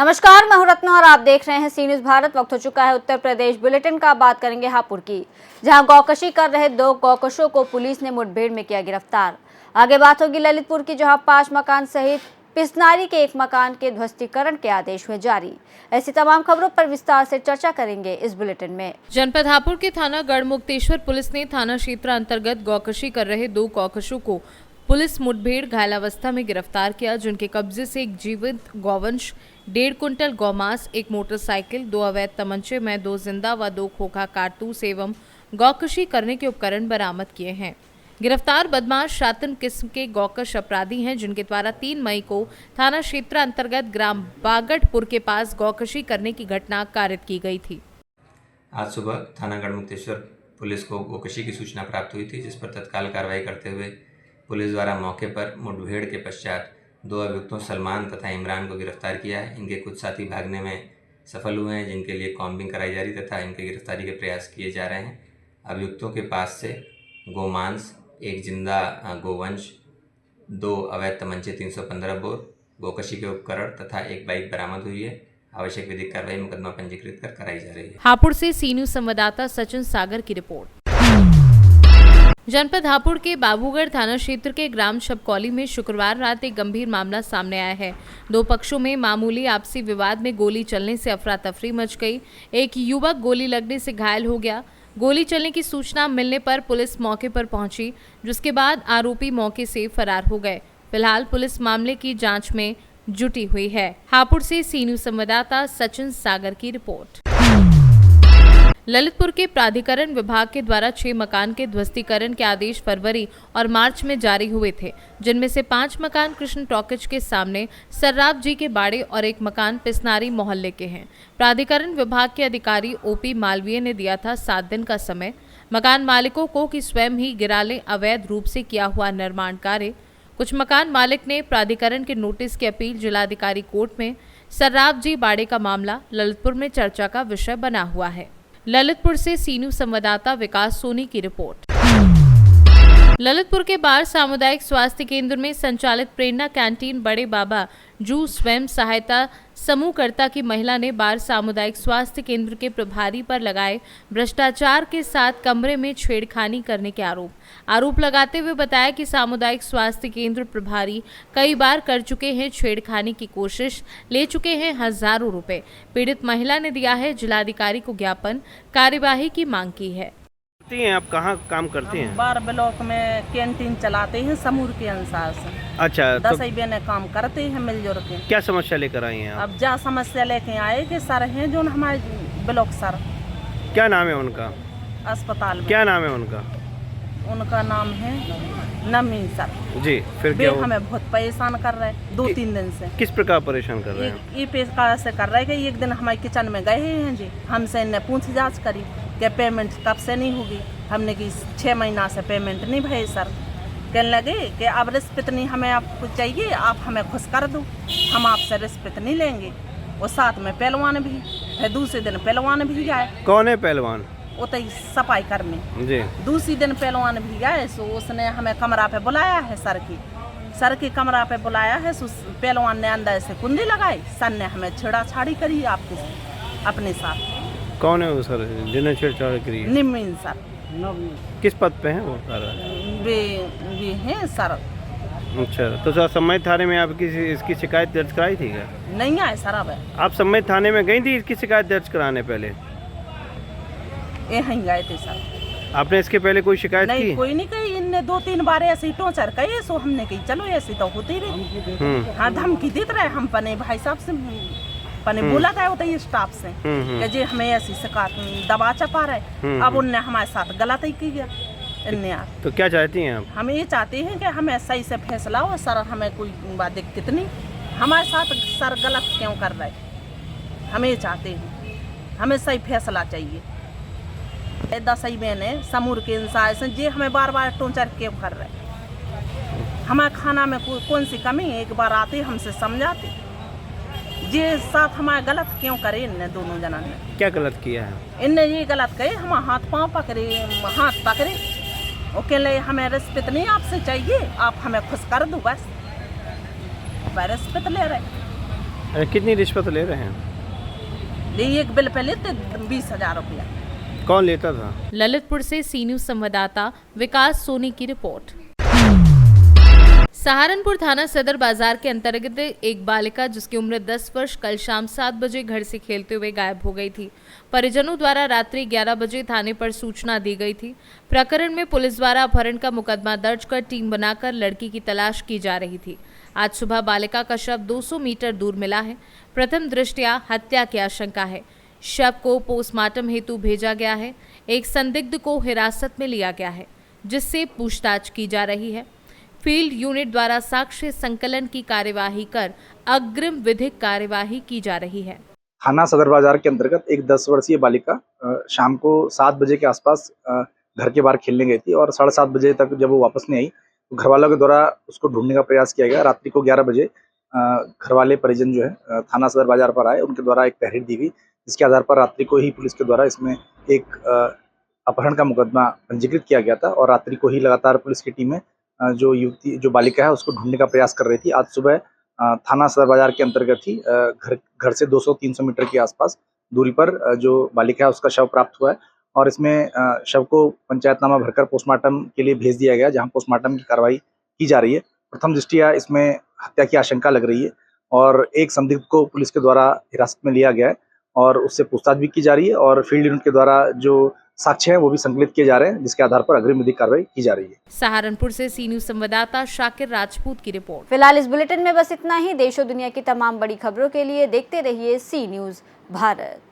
नमस्कार, मैं हूं रत्ना और आप देख रहे हैं सी न्यूज भारत। वक्त हो चुका है उत्तर प्रदेश बुलेटिन का। बात करेंगे हापुड़ की, जहां गौकशी कर रहे 2 गौकशों को पुलिस ने मुठभेड़ में किया गिरफ्तार। आगे बात होगी ललितपुर की, जहां 5 मकान सहित पिसनारी के 1 मकान के ध्वस्तीकरण के आदेश हुए जारी। ऐसी तमाम खबरों पर विस्तार से चर्चा करेंगे इस बुलेटिन में। जनपद हापुड़ के थाना गढ़मुक्तेश्वर पुलिस ने थाना क्षेत्र अंतर्गत गौकशी कर रहे 2 गौकशों को पुलिस मुठभेड़ घायलावस्था में गिरफ्तार किया, जिनके कब्जे से एक जीवित गौवंश, 1.5 कुंटल गौमांस, 1 मोटरसाइकिल, 2 अवैध तमंचे में 2 जिंदा व 2 खोखा कारतूस एवं गौकशी करने के उपकरण बरामद किए हैं। गिरफ्तार बदमाश शातिन किस्म के गौकश अपराधी हैं, जिनके द्वारा 3 मई को थाना क्षेत्र अंतर्गत ग्राम बागटपुर के पास गौकशी करने की घटना कारित की गई थी। आज सुबह थाना गढ़मुक्तेश्वर पुलिस को गौकशी की सूचना प्राप्त हुई थी, जिस पर तत्काल कार्रवाई करते हुए पुलिस द्वारा मौके पर मुठभेड़ के पश्चात 2 अभियुक्तों सलमान तथा इमरान को गिरफ्तार किया है। इनके कुछ साथी भागने में सफल हुए हैं, जिनके लिए कॉम्बिंग कराई जा रही तथा इनके गिरफ्तारी के प्रयास किए जा रहे हैं। अभियुक्तों के पास से गोमांस, 1 जिंदा गोवंश, 2 अवैध तमंचे, 315 बोर, गौकशी के उपकरण तथा 1 बाइक बरामद हुई है। आवश्यक विधिक कार्रवाई मुकदमा पंजीकृत कर कराई जा रही है। हापुड़ से सी न्यूज संवाददाता सचिन सागर की रिपोर्ट। जनपद हापुड़ के बाबूगढ़ थाना क्षेत्र के ग्राम छपकौली में शुक्रवार रात एक गंभीर मामला सामने आया है। 2 पक्षों में मामूली आपसी विवाद में गोली चलने से अफरा तफरी मच गई। एक युवक गोली लगने से घायल हो गया। गोली चलने की सूचना मिलने पर पुलिस मौके पर पहुंची, जिसके बाद आरोपी मौके से फरार हो गए। फिलहाल पुलिस मामले की जांच में जुटी हुई है। हापुड़ से सी न्यूज संवाददाता सचिन सागर की रिपोर्ट। ललितपुर के प्राधिकरण विभाग के द्वारा 6 मकान के ध्वस्तीकरण के आदेश फरवरी और मार्च में जारी हुए थे, जिनमें से 5 मकान कृष्ण टॉकीज के सामने सर्राफ जी के बाड़े और 1 मकान पिसनारी मोहल्ले के हैं। प्राधिकरण विभाग के अधिकारी ओपी मालवीय ने दिया था 7 दिन का समय मकान मालिकों को कि स्वयं ही गिरा लें अवैध रूप से किया हुआ निर्माण कार्य। कुछ मकान मालिक ने प्राधिकरण के नोटिस की अपील जिलाधिकारी कोर्ट में। सर्राफ जी बाड़े का मामला ललितपुर में चर्चा का विषय बना हुआ है। ललितपुर से सी न्यूज संवाददाता विकास सोनी की रिपोर्ट। ललितपुर के बार सामुदायिक स्वास्थ्य केंद्र में संचालित प्रेरणा कैंटीन बड़े बाबा जू स्वयं सहायता समूहकर्ता की महिला ने बार सामुदायिक स्वास्थ्य केंद्र के प्रभारी पर लगाए भ्रष्टाचार के साथ कमरे में छेड़खानी करने के आरोप लगाते हुए बताया कि सामुदायिक स्वास्थ्य केंद्र प्रभारी कई बार कर चुके हैं छेड़खानी की कोशिश, ले चुके हैं हजारों रुपए। पीड़ित महिला ने दिया है जिलाधिकारी को ज्ञापन, कार्यवाही की मांग की है। आप कहाँ काम करते हैं? बार ब्लॉक में कैंटीन चलाते हैं समूह के अनुसार से। अच्छा, 10 ने काम करते हैं मिलजुल के। क्या समस्या लेकर आए हैं आप? अब जा समस्या लेके आए कि सर हैं जो हमारे ब्लॉक सर। क्या नाम है उनका? अस्पताल में। क्या नाम है उनका? उनका नाम है नमी सर जी। फिर क्या हमें बहुत परेशान कर रहे हैं 2-3 दिन से। किस प्रकार परेशान कर रहे हैं? ये प्रकार से कर रहे हैं कि एक दिन हमारे किचन में गए हैं जी, हमसे इन्हें पूछताछ करी कि पेमेंट कब से नहीं होगी। हमने की 6 महीना से पेमेंट नहीं भाई सर। कहने लगे कि अब रिश्वत नहीं हमें आपको चाहिए, आप हमें खुश कर दो, हम आपसे रिश्वत नहीं लेंगे। और साथ में पहलवान भी, फिर दूसरे दिन पहलवान भी आए। कौन है पहलवान? वो तो सफाई करने जी। दूसरी दिन पहलवान भी आए, सो उसने हमें कमरा पे बुलाया है सर की कमरा पे बुलाया है। सो पहलवान ने अंदर से कुंडी लगाई, सर ने हमें छेड़ाछाड़ी करी आपके अपने साथ। कौन है वो सर जिन्हें छेड़छाड़ करी? निमिन सर। किस पद पे हैं वो सर? वे हैं सर। अच्छा, तो सर सम्मय थाने में आप इसकी शिकायत दर्ज कराई थी क्या? नहीं आए सर। अब आप सम्मय थाने में गई थी इसकी शिकायत दर्ज कराने? पहले यहीं गए थे सर। आपने इसके पहले कोई शिकायत नहीं की? कोई नहीं कही। इनने 2-3 बार ऐसे ही टोचर कही, सो हमने कही चलो ऐसी तो होती रही। हाँ, धमकी देते रहे हम पने भाई साहब से पने बोला गया होता है स्टाफ से कि जी हमें ऐसी शिकायत दबा चपा रहे। अब उनने हमारे साथ गलत ही किया इनने। तो क्या चाहती हैं आप? हम ये चाहते हैं कि हमें सही से फैसला हो सर, हमें कोई बात दिक्कत नहीं। हमारे साथ सर गलत क्यों कर रहे? हम ये चाहते हैं हमें सही फैसला चाहिए। 10 ने समूह के इंसान से जी हमें बार बार टोचर क्यों कर रहे? हमारे खाना में कौन सी कमी है? एक बार आते हमसे समझाते। जी साथ हमारे गलत क्यों करे इनने दोनों जना ने? क्या गलत किया है? इनने ये गलत कहे हम हाथ पाँव पकड़े, हाथ पकड़े। ओके ले हमें रिश्वत नहीं आपसे चाहिए, आप हमें खुश कर दो बस। रिश्वत ले रहे कितनी रिश्वत ले रहे हैं? ये एक बिल पे लेते 20,000 रुपया। कौन लेता था? ललितपुर से सी न्यूज संवाददाता विकास सोनी की रिपोर्ट। सहारनपुर थाना सदर बाजार के अंतर्गत एक बालिका जिसकी उम्र 10 वर्ष कल शाम 7 बजे घर से खेलते हुए गायब हो गई थी। परिजनों द्वारा रात्रि 11 बजे थाने पर सूचना दी गई थी। प्रकरण में पुलिस द्वारा अपहरण का मुकदमा दर्ज कर टीम बनाकर लड़की की तलाश की जा रही थी। आज सुबह बालिका का शव 200 मीटर दूर मिला है। प्रथम दृष्टया हत्या की आशंका है। शव को पोस्टमार्टम हेतु भेजा गया है। एक संदिग्ध को हिरासत में लिया गया है जिससे पूछताछ की जा रही है। फील्ड यूनिट द्वारा साक्ष्य संकलन की कार्यवाही कर अग्रिम विधिक कार्यवाही की जा रही है। थाना सदर बाजार के अंतर्गत एक 10 वर्षीय बालिका शाम को 7 बजे के आसपास घर के बाहर खेलने गई थी और 7:30 बजे तक जब वो वापस नहीं आई तो घर वालों के द्वारा उसको ढूंढने का प्रयास किया गया। रात्रि को 11 बजे घर वाले परिजन जो है थाना सदर बाजार पर आए, उनके द्वारा एक तहरीर दी गई, जिसके आधार पर रात्रि को ही पुलिस के द्वारा इसमें एक अपहरण का मुकदमा पंजीकृत किया गया था और रात्रि को ही लगातार पुलिस की टीमें जो बालिका है उसको ढूंढने का प्रयास कर रही थी। आज सुबह थाना सदर बाजार के अंतर्गत ही घर से 200-300 मीटर के आसपास दूरी पर जो बालिका है उसका शव प्राप्त हुआ है और इसमें शव को पंचायतनामा भरकर पोस्टमार्टम के लिए भेज दिया गया, जहां पोस्टमार्टम की कार्रवाई की जा रही है। प्रथम दृष्टया इसमें हत्या की आशंका लग रही है और एक संदिग्ध को पुलिस के द्वारा हिरासत में लिया गया है और उससे पूछताछ भी की जा रही है और फील्ड यूनिट के द्वारा जो साक्ष्य है वो भी संकलित किए जा रहे हैं, जिसके आधार पर अग्रिम विधिक कार्रवाई की जा रही है। सहारनपुर से सी न्यूज संवाददाता शाकिर राजपूत की रिपोर्ट। फिलहाल इस बुलेटिन में बस इतना ही। देश और दुनिया की तमाम बड़ी खबरों के लिए देखते रहिए सी न्यूज भारत।